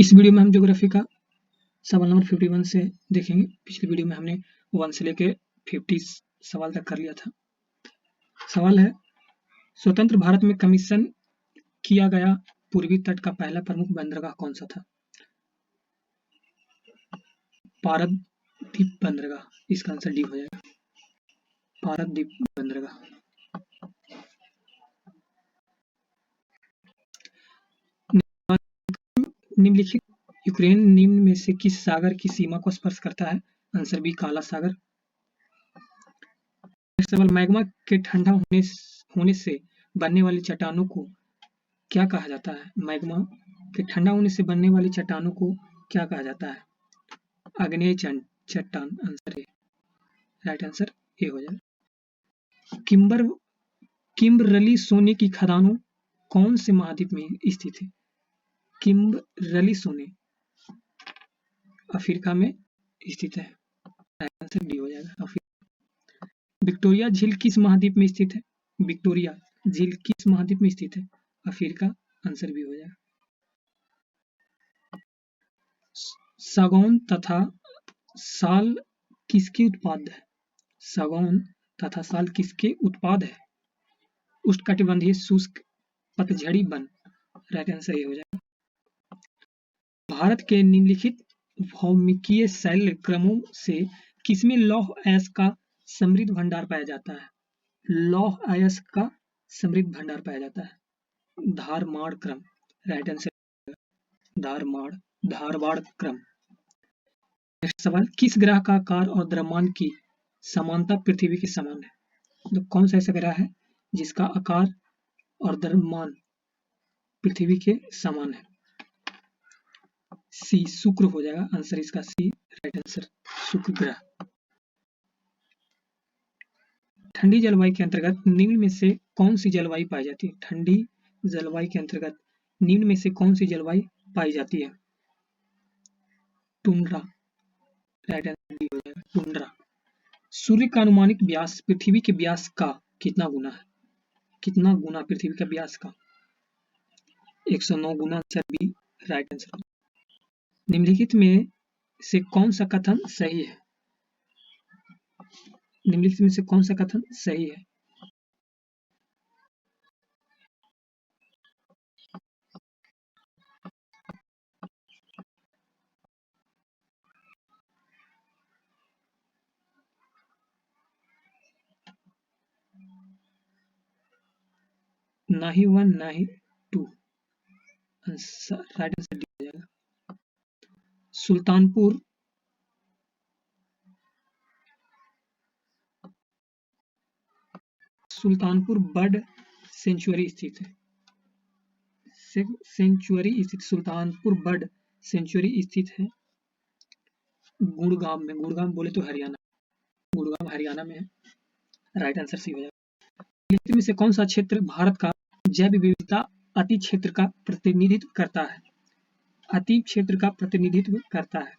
इस वीडियो में हम ज्योग्राफी का सवाल नंबर 51 से देखेंगे। पिछली वीडियो में हमने 1 से लेके 50 सवाल तक कर लिया था। सवाल है, स्वतंत्र भारत में कमीशन किया गया पूर्वी तट का पहला प्रमुख बंदरगाह कौन सा था? पारदीप बंदरगाह। इसका आंसर डी हो जाएगा, पारदीप बंदरगाह। निम्नलिखित यूक्रेन निम्न में से किस सागर की सीमा को स्पर्श करता है? आंसर बी, काला सागर। सवाल, मैग्मा के ठंडा होने से बनने वाली चट्टानों को क्या कहा जाता है? मैग्मा के ठंडा होने से बनने वाली चट्टानों को क्या कहा जाता है? आग्नेय चट्टान। Answer A, right answer A हो जाएगा। किम्बरली सोने की खदानों कौन से महाद्वीप में स्थित है? किम्बरली सोने अफ्रीका में स्थित है, राइट आंसर डी हो जाएगा, अफ्रीका। विक्टोरिया झील किस महाद्वीप में स्थित है? विक्टोरिया झील किस महाद्वीप में स्थित है? अफ्रीका। आंसर बी हो जाएगा। सागौन तथा साल किसके उत्पाद है? सागौन तथा साल किसके उत्पाद है? उष्णकटिबंधीय शुष्क पतझड़ी वन, राइट आंसर ये हो जाएगा। भारत के निम्नलिखित भौमिकीय शैल क्रमों से किसमें लौह अयस्क का समृद्ध भंडार पाया जाता है? लौह अयस्क का समृद्ध भंडार पाया जाता है, धारमाड़ क्रम, राइट आंसर धारवाड़ क्रम। नेक्स्ट सवाल, किस ग्रह का आकार और द्रव्यमान की समानता पृथ्वी के समान है? तो कौन सा ऐसा ग्रह है जिसका आकार और द्रव्यमान पृथ्वी के समान है? सी, शुक्र हो जाएगा, आंसर इसका सी, राइट आंसर शुक्र ग्रह। ठंडी जलवायु के अंतर्गत निम्न में से कौन सी जलवायु पाई जाती है? ठंडी जलवायु के अंतर्गत निम्न में से कौन सी जलवायु पाई जाती है? टुंड्रा, राइट आंसर डी हो जाएगा, टुंड्रा। सूर्य का अनुमानित व्यास पृथ्वी के व्यास का कितना गुना है? कितना गुना पृथ्वी का व्यास का? 109 गुना, आंसर बी, राइट आंसर। निम्नलिखित में से कौन सा कथन सही है? निम्नलिखित में से कौन सा कथन सही है? ना ही 1 ना ही 2, राइट आंसर डी हो जाएगा। सुल्तानपुर बर्ड सेंचुरी स्थित है। सुल्तानपुर बर्ड सेंचुरी स्थित है गुड़गांव में। गुड़गांव बोले तो हरियाणा, गुड़गांव हरियाणा में है, राइट आंसर सी हो जाएगा। निम्नलिखित में से कौन सा क्षेत्र भारत का जैव विविधता अति क्षेत्र का प्रतिनिधित्व करता है? अति क्षेत्र का प्रतिनिधित्व करता है,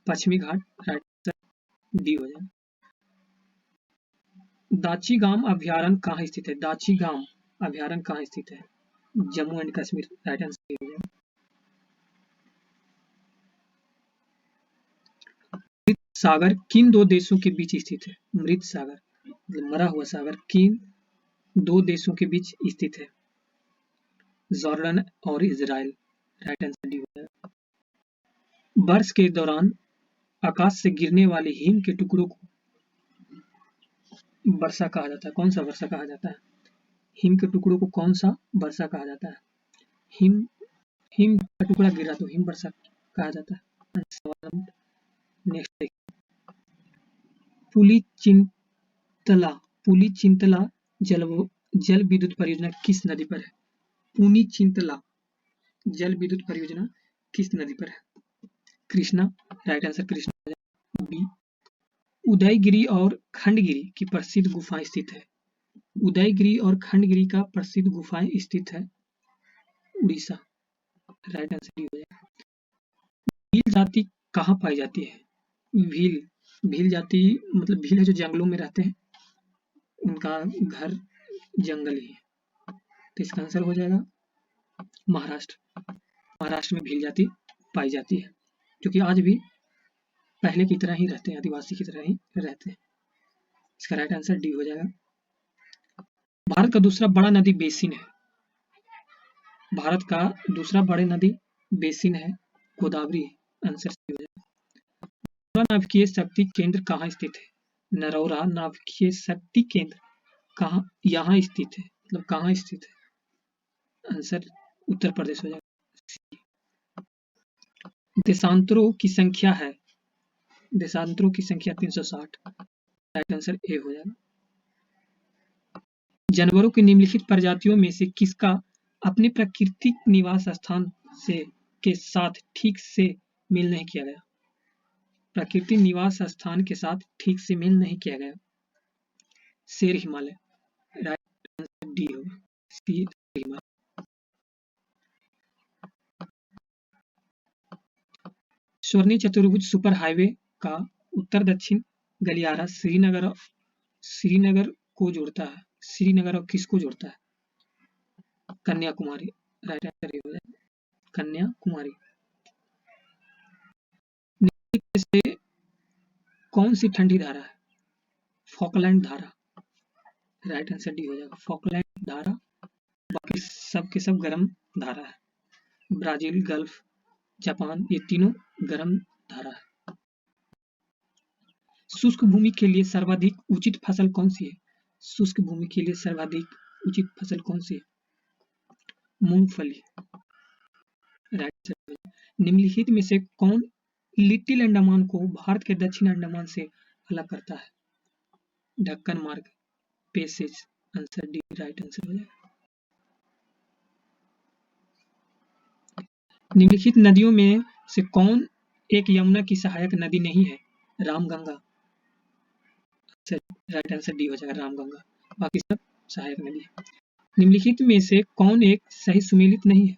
पश्चिमी घाट, राइट आंसर डी हो जाएगा। दाची-गाम अभयारण्य कहाँ स्थित है? दाची-गाम अभयारण्य कहाँ स्थित है? Jammu and Kashmir, right answer हो जाएगा। मृत सागर किन दो देशों के बीच स्थित है? मृत सागर मतलब मरा हुआ सागर किन दो देशों के बीच स्थित है? जॉर्डन और इजराइल, राइट आंसर डी हो जाएगा। वर्ष के दौरान आकाश से गिरने वाले हिम के टुकड़ों को वर्षा कहा जाता है। कौन सा वर्षा कहा जाता है? हिम के टुकड़ों को कौन सा वर्षा कहा जाता है? हिम का टुकड़ा गिरा तो हिम वर्षा कहा जाता है। नेक्स्ट, पुली-चिंतला जल विद्युत परियोजना किस नदी पर है? पुली-चिंतला जल विद्युत परियोजना किस नदी पर है? Krishna, right answer Krishna. B, Udayagiri और खंडगिरी की प्रसिद्ध गुफाएं स्थित है। उदयगिरी और खंडगिरी का प्रसिद्ध गुफाएं स्थित है उड़ीसा, राइट आंसर हो जाएगा। भील जाति कहाँ पाई जाती है? भील जाति मतलब भील है जो जंगलों में रहते हैं, उनका घर जंगल ही है, तो इसका आंसर हो जाएगा महाराष्ट्र। महाराष्ट्र में भील जाति पाई जाती है, जो कि आज भी पहले की तरह ही रहते हैं, आदिवासी की तरह ही रहते हैं। इसका राइट आंसर डी हो जाएगा। भारत का दूसरा बड़ा नदी बेसिन है, भारत का दूसरा बड़े नदी बेसिन है गोदावरी। आंसर सी हो जाएगा। नरौरा नाभिकीय शक्ति केंद्र कहाँ स्थित है? नरौरा नाभिकीय शक्ति केंद्र कहाँ यहाँ स्थित है, मतलब कहाँ स्थित है? आंसर उत्तर प्रदेश हो जाएगा। देशांतरों की संख्या है, देशांतरों की संख्या 360। राइट आंसर ए हो जाएगा। जानवरों की निम्नलिखित प्रजातियों में से किसका अपने प्राकृतिक निवास स्थान से के साथ ठीक से मेल नहीं किया गया? प्राकृतिक निवास स्थान के साथ ठीक से मेल नहीं किया गया। शेर हिमालय। राइट आंसर डी होगा, सी हिमालय। स्वर्णीय चतुर्भुज सुपर हाईवे का उत्तर दक्षिण गलियारा श्रीनगर को जोड़ता है। श्रीनगर और किसको जोड़ता है? कन्याकुमारी। राइट आंसर ये हो जाएगा, कन्याकुमारी। से कौन सी ठंडी धारा है? फॉकलैंड धारा। राइट आंसर डी हो जाएगा, फॉकलैंड धारा। बाकी सब के सब गर्म धारा है। ब्राजील, गल्फ, जापान, ये तीनों गर्म धारा है। शुष्क भूमि के लिए सर्वाधिक उचित फसल कौन सी है? शुष्क भूमि के लिए सर्वाधिक उचित फसल कौन सी है? मूंगफली। Right answer. निम्नलिखित में से कौन लिटिल अंडमान को भारत के दक्षिण अंडमान से अलग करता है? ढक्कन मार्ग, passage. Answer D right answer हो जाएगा। निम्नलिखित नदियों में से कौन एक यमुना की सहायक नदी नहीं है? रामगंगा। राइट आंसर डी हो जाएगा, रामगंगा। बाकी सब सहायक नदी है। निम्नलिखित में से कौन एक सही सुमेलित नहीं है,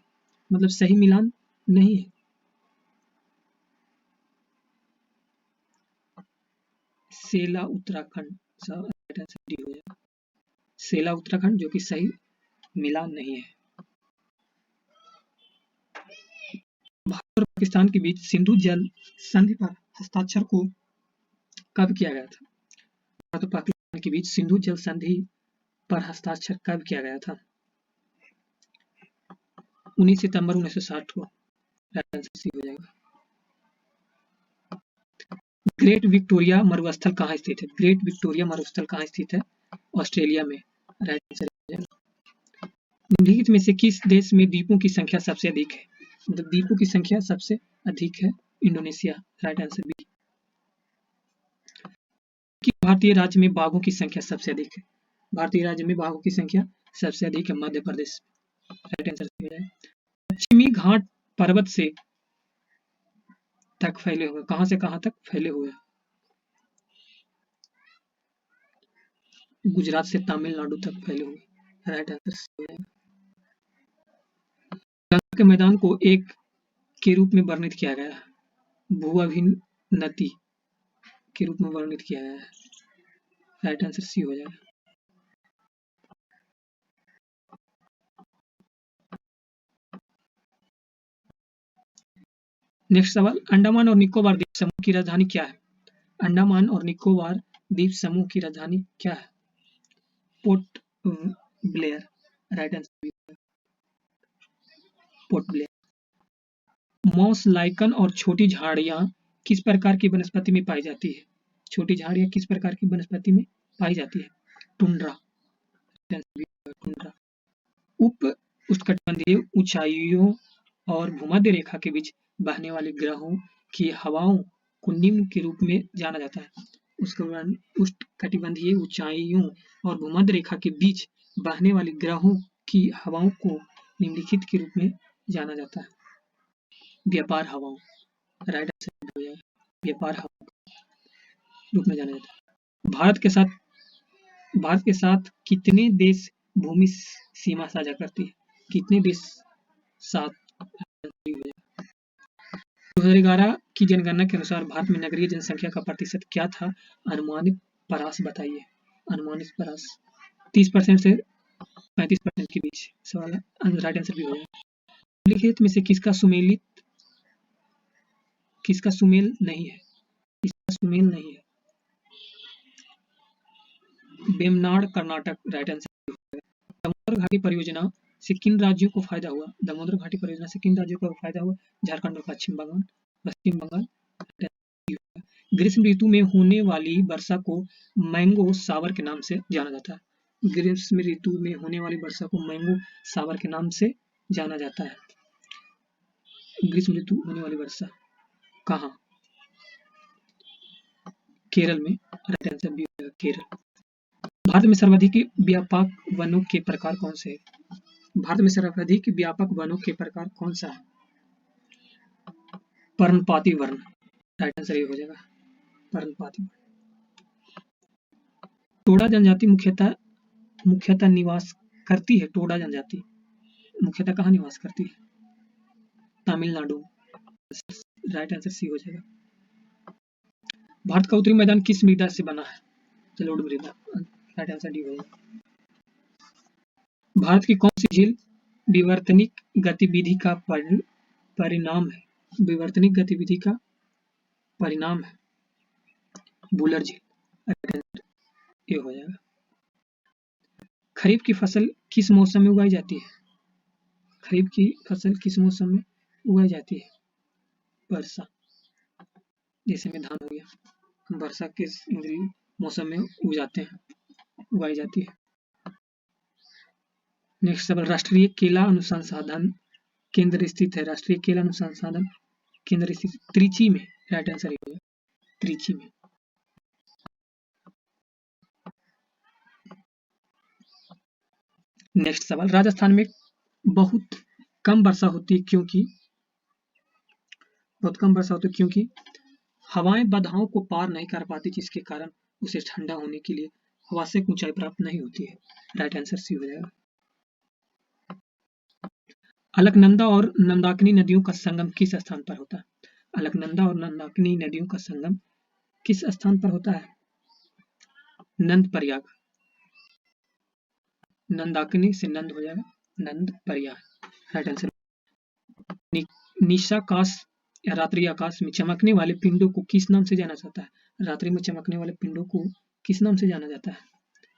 मतलब सही मिलान नहीं है? सेला उत्तराखंड। राइट आंसर डी हो जाएगा, सेला उत्तराखंड, जो कि सही मिलान नहीं है। भारत और पाकिस्तान के बीच सिंधु जल संधि पर हस्ताक्षर को कब किया गया था? भारत और पाकिस्तान के बीच सिंधु जल संधि पर हस्ताक्षर कब किया गया था? 19 सितंबर 1960 को। राइट आंसर सी हो जाएगा। ग्रेट विक्टोरिया मरुस्थल कहाँ स्थित है? ग्रेट विक्टोरिया मरुस्थल कहाँ स्थित है? ऑस्ट्रेलिया में। राइट आंसर हो जाएगा। निम्नलिखित में से किस देश में द्वीपों की संख्या सबसे अधिक है? मतलब द्वीपों की संख्या सबसे अधिक है इंडोनेशिया। Right answer B. किस भारतीय राज्य में बाघों की संख्या सबसे अधिक है? भारतीय राज्य में बाघों की संख्या सबसे अधिक है मध्य प्रदेश। राइट आंसर सी हो जाएगा। पश्चिमी घाट पर्वत से तक फैले हुए, कहां से कहां तक फैले हुए? गुजरात से तमिलनाडु तक फैले हुए। राइट आंसर सी हो जाएगा। गंगा के मैदान को एक के रूप में वर्णित किया गया है, भू-अभिनति के रूप में वर्णित किया गया है। राइट आंसर सी हो जाएगा। नेक्स्ट सवाल, अंडमान और निकोबार द्वीप समूह की राजधानी क्या है? अंडमान और निकोबार द्वीप समूह की राजधानी क्या है? Port Blair. Right answer Port Blair. Moss, lichen और छोटी झाड़ियां किस प्रकार की वनस्पति में पाई जाती है? छोटी झाड़ियां किस प्रकार की वनस्पति में पाई जाती है? टुंड्रा। टुंड्रा। उप उष्णकटिबंधीय ऊंचाइयों और भूमध्य रेखा के बीच बहने वाले ग्रहों की हवाओं को निम्न के रूप में जाना जाता है। उष्णकटिबंधीय ऊंचाइयों और भूमध्य रेखा के बीच बहने वाले ग्रहों की हवाओं को निम्नलिखित के रूप में जाना जाता है। व्यापार हवाओं। राइट आंसर हो जाएगा, व्यापार हवाओं के रूप में जाना जाता है। भारत के साथ कितने देश भूमि सीमा साझा करती है? कितने देश साथ? 2011 की जनगणना के अनुसार भारत में नगरीय जनसंख्या का प्रतिशत क्या था? अनुमानित परास बताइए। अनुमानित परास 30% से 35% के बीच सवाल है। राइट आंसर भी हो जाएगा। निम्नलिखित में से किसका सुमेल नहीं है? किसका सुमेल नहीं है? Vembanad Karnataka, right answer. दामोदर घाटी परियोजना से किन राज्यों को फायदा हुआ? दामोदर घाटी परियोजना से किन राज्यों को फायदा हुआ? झारखंड और पश्चिम बंगाल। ग्रीष्म ऋतु में होने वाली वर्षा को मैंगो सावर के नाम से जाना जाता है। ग्रीष्म ऋतु में होने वाली वर्षा को मैंगो सावर के नाम से जाना जाता है। ग्रीष्म ऋतु होने वाली वर्षा कहाँ? केरल में, राइट आंसर भी होगा केरल। भारत में सर्वाधिक व्यापक वनों के प्रकार कौन से हैं? भारत में सर्वाधिक व्यापक वनों के प्रकार कौन सा है? पर्णपाती वर्ण, राइट आंसर ये हो जाएगा पर्णपाती वर्ण। टोडा जनजाति मुख्यतः निवास करती है। टोडा जनजाति मुख्यतः कहाँ निवास करती है? तमिलनाडु, राइट आंसर सी हो जाएगा। भारत का उत्तरी मैदान किस मृदा से बना है? जलोढ़ मृदा, राइट आंसर डी हो जाएगा। भारत की कौन सी झील विवर्तनिक गतिविधि का परिणाम है? विवर्तनिक गतिविधि का परिणाम है बुलर झील, राइट आंसर ये हो जाएगा। खरीफ की फसल किस मौसम में उगाई जाती है? खरीफ की फसल किस मौसम में उगाई जाती है? वर्षा, जैसे में धान हो गया, हम वर्षा के मौसम में उगाई जाती है। नेक्स्ट सवाल, राष्ट्रीय केला अनुसंधान केंद्र स्थित है। राष्ट्रीय केला अनुसंधान केंद्र स्थित त्रिची में, राइट आंसर ये होगा त्रिची में। नेक्स्ट सवाल, राजस्थान में बहुत कम वर्षा होती है क्योंकि हवाएं बाधाओं को पार नहीं कर पाती, जिसके कारण उसे ठंडा होने के लिए हवा से ऊंचाई प्राप्त नहीं होती है। राइट आंसर सी हो जाएगा। अलकनंदा और नंदाकिनी नदियों का संगम किस स्थान पर होता है? अलकनंदा और नंदाकिनी नदियों का संगम किस स्थान पर होता है? नंद प्रयाग, नंदाकिनी से नंद हो जाएगा नंद प्रयाग, राइट आंसर। निशाकाश या रात्रि आकाश में चमकने वाले पिंडों को किस नाम से जाना जाता है? रात्रि में चमकने वाले पिंडों को किस नाम से जाना जाता है?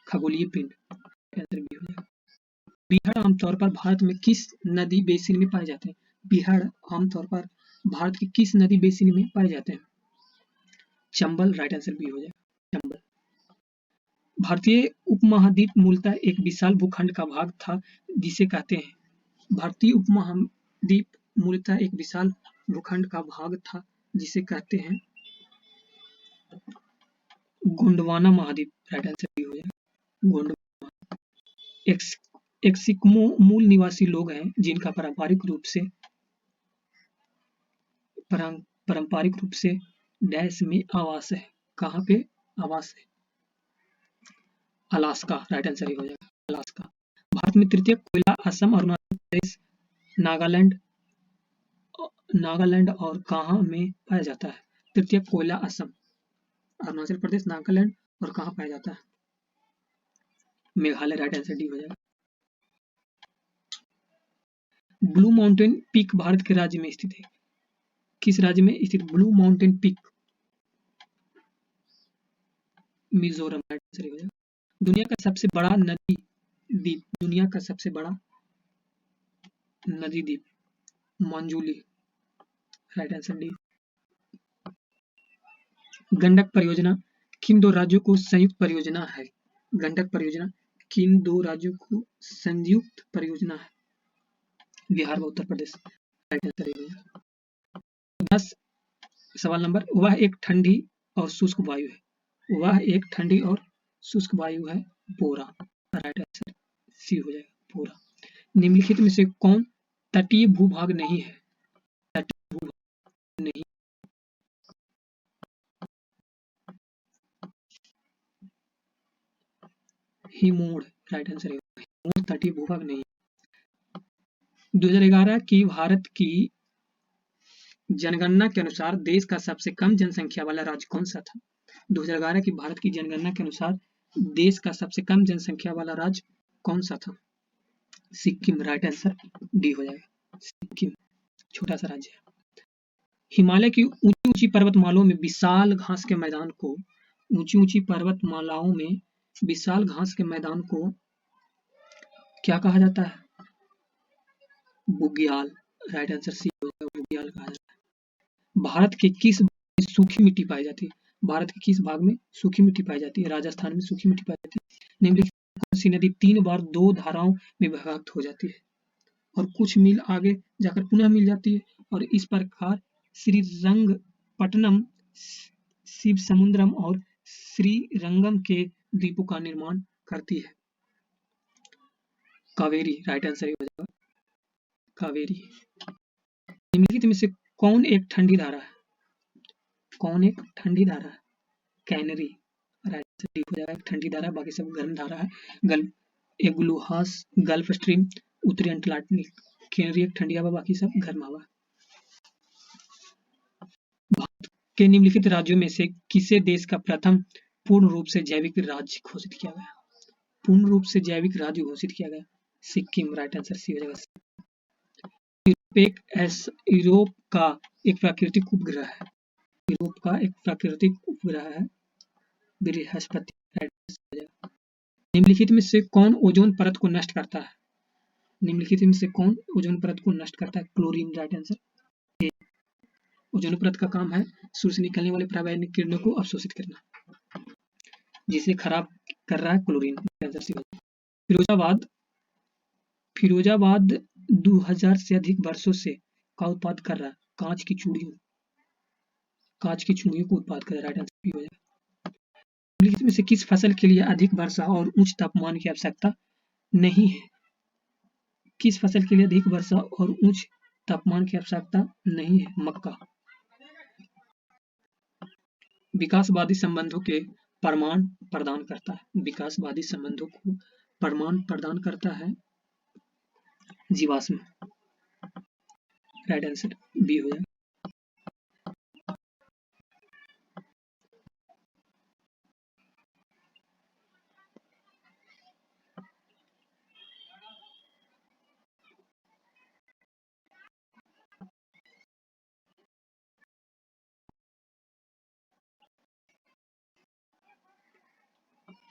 खगोलीय पिंड, आंसर बी हो जाएगा। बिहार आमतौर पर भारत में किस नदी बेसिन में पाए जाते हैं? बिहार आमतौर पर भारत की किस नदी बेसिन में पाए जाते हैं? चंबल, राइट आंसर बी हो जाएगा चंबल। भारतीय उपमहाद्वीप मूलतः एक विशाल भूखंड का भाग था जिसे कहते हैं। भारतीय उपमहाद्वीप मूलतः एक विशाल भूखंड का भाग था जिसे कहते हैं गोंडवाना महाद्वीप, राइट आंसर बी हो जाएगा गोंडवाना। एस्किमो मूल निवासी लोग हैं जिनका पारंपरिक रूप से डैश में आवास है। कहाँ पे आवास है? अलास्का, राइट आंसर हो जाएगा अलास्का। भारत में तृतीय कोयला असम, अरुणाचल प्रदेश, नागालैंड और कहाँ में पाया जाता है? तृतीय कोयला असम, अरुणाचल प्रदेश, नागालैंड और कहाँ पाया जाता है? मेघालय, राइट आंसर डी हो जाएगा। ब्लू माउंटेन पीक भारत के राज्य में स्थित है। किस राज्य में स्थित blue mountain peak? Mizoram, right answer हो जाएगा। दुनिया का सबसे बड़ा नदी द्वीप मंजूली, राइट आंसर डी। गंडक परियोजना किन दो राज्यों को संयुक्त परियोजना है? गंडक परियोजना किन दो राज्यों को संयुक्त परियोजना है? बिहार व उत्तर प्रदेश, राइट आंसर हो जाएगा। 10 सवाल नंबर, वह एक ठंडी और शुष्क वायु है। वह एक ठंडी और शुष्क वायु है बोरा, राइट आंसर सी हो जाएगा बोरा। निम्नलिखित में से कौन तटीय भूभाग नहीं है? तटीय भूभाग नहीं, हिमोड़, राइट आंसर है हिमोड़ तटीय भूभाग नहीं। 2011 की भारत की जनगणना के अनुसार देश का सबसे कम जनसंख्या वाला राज्य कौन सा था? 2011 की भारत की जनगणना के अनुसार देश का सबसे कम जनसंख्या वाला राज्य कौन सा था? सिक्किम, राइट आंसर डी हो जाएगा सिक्किम छोटा सा राज्य है। हिमालय की ऊंची ऊंची पर्वतमालाओं में विशाल घास के मैदान को ऊंची ऊंची पर्वतमालाओं में विशाल घास के मैदान को क्या कहा जाता है? बुग्याल। राइट आंसर सी हो जाएगा, बुग्याल कहा जाता है। भारत के किस भाग में सूखी मिट्टी पाई जाती है? भारत के किस भाग में सूखी मिट्टी पाई जाती है? राजस्थान में सूखी मिट्टी पाई जाती है। निम्नलिखित कौन सी नदी 3 बार 2 धाराओं में विभक्त हो जाती है और कुछ मील आगे जाकर पुनः मिल जाती है और इस प्रकार श्रीरंगपट्टनम, शिवसमुद्रम और श्रीरंगम के द्वीपों का निर्माण करती है? कावेरी। राइट आंसर हो जाएगा कावेरी। निम्नलिखित में से कौन एक ठंडी धारा है? कौन एक ठंडी धारा है? कैनरी। राइट आंसर डी हो जाएगा, एक ठंडी धारा, बाकी सब गर्म धारा है। एगुलुहास, गल्फ स्ट्रीम, उत्तरी अटलांटिक। कैनरी एक ठंडी हवा, बाकी सब गर्म हवा। भारत के निम्नलिखित राज्यों में से किसे देश का प्रथम पूर्ण रूप से जैविक राज्य घोषित किया गया? पूर्ण रूप से जैविक राज्य घोषित किया गया सिक्किम। राइट आंसर सी हो जाएगा। यूरोप का एक प्राकृतिक उपग्रह है। यूरोप का एक प्राकृतिक उपग्रह है बृहस्पति। राइट आंसर हो जाएगा। निम्नलिखित में से कौन ओजोन परत को नष्ट करता है? निम्नलिखित में से कौन ओजोन परत को नष्ट करता है? Chlorine. Right answer A. Ozone परत का काम है सूर्य से निकलने वाले पराबैंगनी किरणों को अवशोषित करना, जिसे खराब कर रहा है क्लोरीन। आंसर सी हो जाएगा। फिरोजाबाद 2000 से अधिक वर्षों से का उत्पाद कर रहा है? कांच की चूड़ियों को उत्पाद कर रहा है। राइट आंसर बी हो जाएगा। निम्नलिखित में से किस फसल के लिए अधिक वर्षा और उच्च तापमान की आवश्यकता नहीं है? किस फसल के लिए अधिक वर्षा और उच्च तापमान की आवश्यकता नहीं है? मक्का। विकासवादी संबंधों के प्रमाण प्रदान करता है। विकासवादी संबंधों को प्रमाण प्रदान करता है जीवाश्म। राइट आंसर बी हो जाएगा।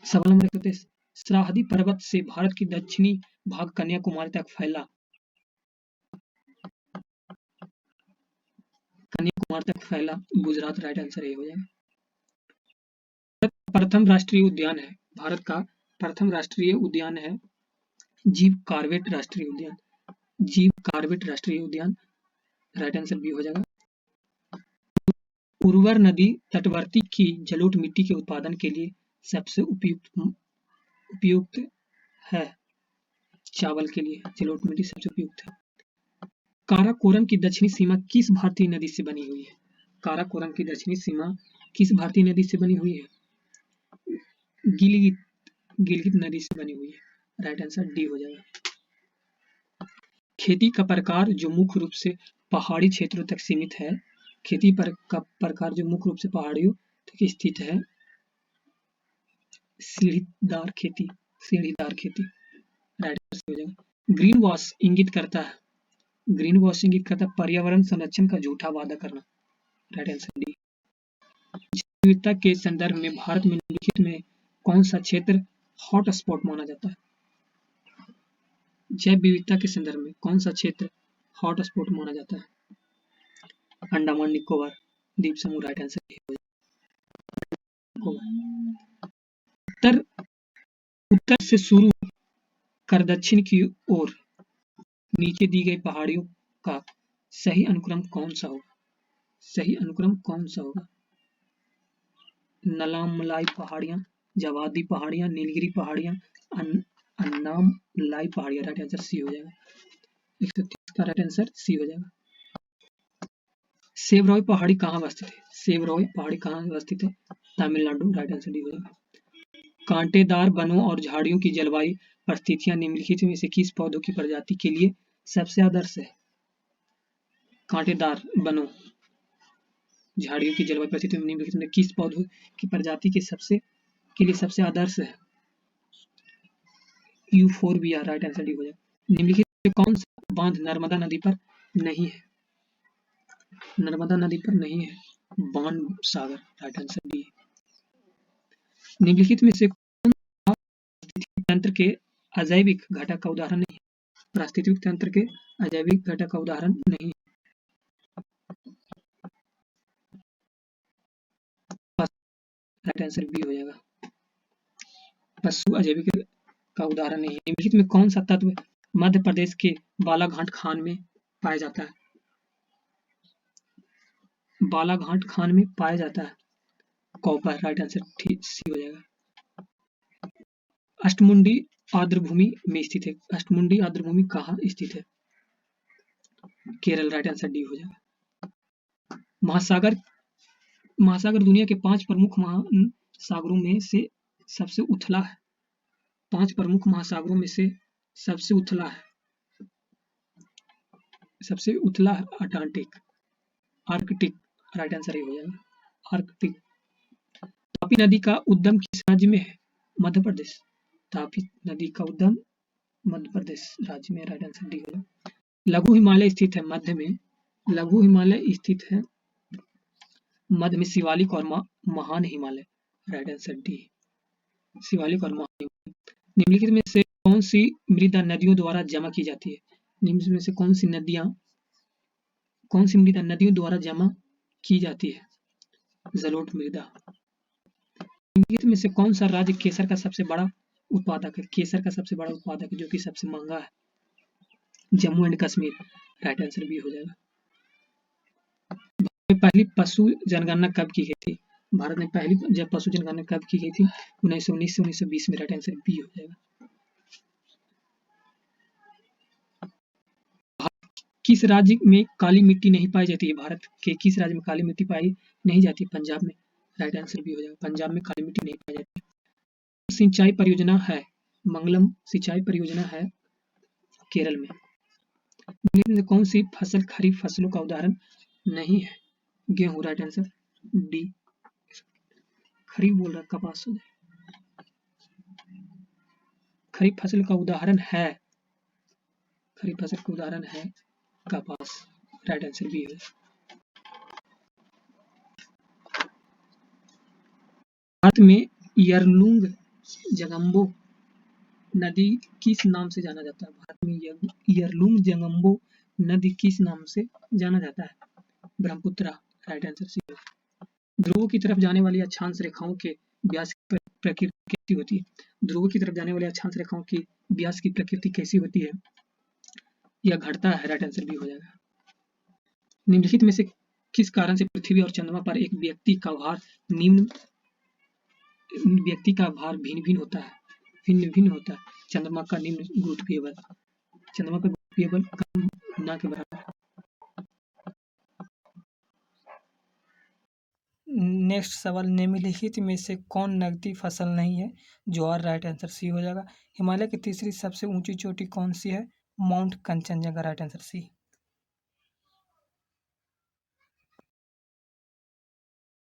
सवाल नंबर 31, सराहदी पर्वत से भारत की दक्षिणी भाग कन्याकुमारी तक फैला। गुजरात। राइट आंसर ए हो जाएगा। प्रथम राष्ट्रीय उद्यान है। भारत का प्रथम राष्ट्रीय उद्यान है जीव कार्बेट राष्ट्रीय उद्यान। जीव कार्बेट राष्ट्रीय उद्यान। राइट आंसर बी हो जाएगा। उर्वर नदी तटवर्ती की जलोढ़ मिट्टी के उत्पादन के लिए सबसे उपयुक्त है। चावल के लिए जलोढ़ मिट्टी सबसे उपयुक्त है। काराकोरम की दक्षिणी सीमा किस भारतीय नदी से बनी हुई है? काराकोरम की दक्षिणी सीमा किस भारतीय नदी से बनी हुई है? गिलगित नदी से बनी हुई है। राइट आंसर डी हो जाएगा। खेती का प्रकार जो मुख्य रूप से पहाड़ी क्षेत्रों तक सीमित है। खेती का प्रकार जो मुख्य रूप से पहाड़ियों तक स्थित है, सीढ़ीदार खेती। राइट आंसर हो जाएगा। ग्रीन वॉश इंगित करता है पर्यावरण संरक्षण का झूठा वादा करना। Right answer D. जैव विविधता के संदर्भ में भारत में निम्नलिखित में कौन सा क्षेत्र हॉटस्पॉट माना जाता है? जैव विविधता के संदर्भ में कौन सा क्षेत्र हॉटस्पॉट माना जाता है? अंडमान निकोबार द्वीप समूह। राइट आंसर हो जाएगा। उत्तर से शुरू कर दक्षिण की ओर नीचे दी गई पहाड़ियों का सही अनुक्रम कौन सा होगा? नलामलाई पहाड़ियां, जवादी पहाड़ियां, नीलगिरी पहाड़ियां, अन्नामलाई पहाड़ियां। राइट आंसर सी हो जाएगा। 130 का राइट आंसर सी हो जाएगा। सेवरॉय पहाड़ी कहाँ अवस्थित है? तमिलनाडु। राइट आंसर डी हो जाएगा। कांटेदार वनों और झाड़ियों की जलवायु परिस्थितियां निम्नलिखित में से किस पौधों की प्रजाति के लिए सबसे आदर्श है? कांटेदार वनों झाड़ियों की जलवायु परिस्थितियों में निम्नलिखित में किस पौधों की प्रजाति के लिए सबसे आदर्श है? यूफोरबिया। राइट आंसर डी हो जाएगा। निम्नलिखित में कौन सा बांध नर्मदा नदी पर नहीं है, नर्मदा नदी पर नहीं है, बाण सागर, राइट आंसर डी। निम्नलिखित में से कौन पारिस्थितिकी तंत्र के अजैविक घटक का उदाहरण नहीं है? पारिस्थितिकी तंत्र के अजैविक घटक का उदाहरण नहीं है। राइट आंसर बी हो जाएगा, पशु अजैविक का उदाहरण नहीं है। निम्नलिखित में कौन सा तत्व मध्य प्रदेश के बालाघाट खान में पाया जाता है? बालाघाट खान में पाया जाता है कॉपर, राइट आंसर सी हो जाएगा। अष्टमुंडी आर्द्रभूमि में स्थित है, अष्टमुंडी आर्द्रभूमि कहाँ स्थित है? केरल, राइट आंसर डी हो जाएगा। महासागर दुनिया के 5 प्रमुख महासागरों में से सबसे उथला है, 5 प्रमुख महासागरों में से सबसे उथला है, सबसे उथला है अटलांटिक, आर्कटिक, राइट आंसर ये हो जाएगा, आर्कटिक। तापी नदी का उद्गम किस राज्य में है? मध्य प्रदेश, तापी नदी का उद्गम मध्य प्रदेश राज्य में, राइट आंसर डी हो जाएगा। लघु हिमालय स्थित है मध्य में, लघु हिमालय स्थित है मध्य में शिवालिक और महान Himalaya, right answer D, Shivalik और महान हिमालय। निम्नलिखित में से कौन सी मृदा नदियों द्वारा जमा की जाती है? निम्नलिखित में से कौन सी मृदा नदियों द्वारा जमा की जाती है? जलोढ़ मृदा। निम्नलिखित में से कौन सा राज्य केसर का सबसे बड़ा उत्पादक है? केसर का सबसे बड़ा उत्पादक है जो कि सबसे महंगा है, Jammu and Kashmir, right answer B हो जाएगा। भारत में पहली पशु जनगणना कब की गई थी? भारत में पहली पशु जनगणना कब की गई थी? 1919 से 1920 में, राइट आंसर बी हो जाएगा। किस राज्य में काली मिट्टी नहीं पाई जाती है? भारत के किस राज्य में काली मिट्टी पाई नहीं जाती? पंजाब में, राइट आंसर बी हो जाएगा, पंजाब में काली मिट्टी नहीं पाई जाती। सिंचाई परियोजना है, मंगलम सिंचाई परियोजना है केरल में। निम्नलिखित में कौन सी फसल खरीफ फसलों का उदाहरण नहीं है? गेहूं, राइट आंसर डी, खरीफ बोल रहा, कपास हो जाए। खरीफ फसल का उदाहरण है, खरीफ फसल का उदाहरण है कपास, राइट आंसर बी है। भारत में यरलुंग जंगम्बो नदी किस नाम से जाना जाता है? भारत में यरलुंग जंगम्बो नदी किस नाम से जाना जाता है? Brahmaputra, right answer C. ध्रुवों की तरफ जाने वाली अक्षांश रेखाओं के व्यास की प्रकृति कैसी होती है? ध्रुवों की तरफ जाने वाली अक्षांश रेखाओं की व्यास की प्रकृति कैसी होती है? यह घटता है, राइट आंसर बी हो जाएगा। निम्नलिखित में से किस कारण से पृथ्वी और चंद्रमा पर एक व्यक्ति का भार भिन्न भिन्न होता है? चंद्रमा का निम्न गुरुत्वीय बल, चंद्रमा का गुरुत्वीय बल कम ना के बराबर। नेक्स्ट सवाल, निम्नलिखित में से कौन नकदी फसल नहीं है? ज्वार, राइट आंसर सी हो जाएगा। हिमालय की तीसरी सबसे ऊंची चोटी कौन सी है? माउंट कंचनजंगा, राइट आंसर सी।